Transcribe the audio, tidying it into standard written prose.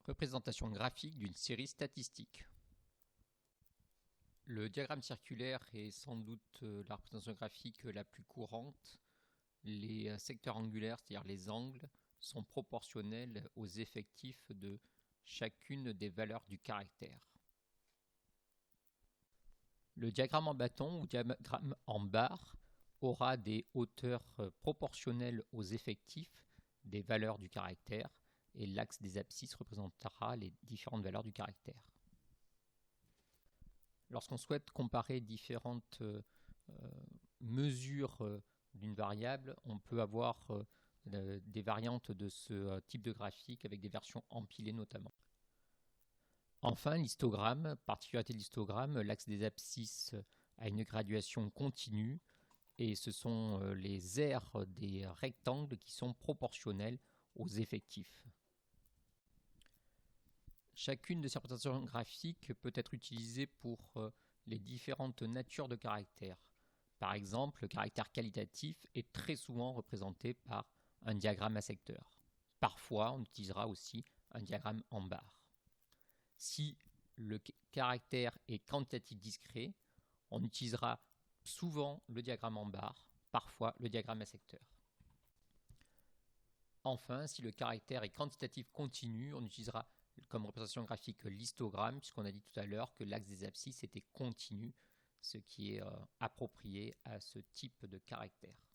Représentation graphique d'une série statistique. Le diagramme circulaire est sans doute la représentation graphique la plus courante. Les secteurs angulaires, c'est-à-dire les angles, sont proportionnels aux effectifs de chacune des valeurs du caractère. Le diagramme en bâton ou diagramme en barre aura des hauteurs proportionnelles aux effectifs des valeurs du caractère et l'axe des abscisses représentera les différentes valeurs du caractère. Lorsqu'on souhaite comparer différentes mesures d'une variable, on peut avoir des variantes de ce type de graphique avec des versions empilées notamment. Enfin, l'histogramme, particularité de l'histogramme, l'axe des abscisses a une graduation continue et ce sont les aires des rectangles qui sont proportionnelles aux effectifs. Chacune de ces représentations graphiques peut être utilisée pour les différentes natures de caractères. Par exemple, le caractère qualitatif est très souvent représenté par un diagramme à secteur. Parfois, on utilisera aussi un diagramme en barre. Si le caractère est quantitatif discret, on utilisera souvent le diagramme en barre, parfois le diagramme à secteur. Enfin, si le caractère est quantitatif continu, on utilisera comme représentation graphique l'histogramme, puisqu'on a dit tout à l'heure que l'axe des abscisses était continu, ce qui est approprié à ce type de caractère.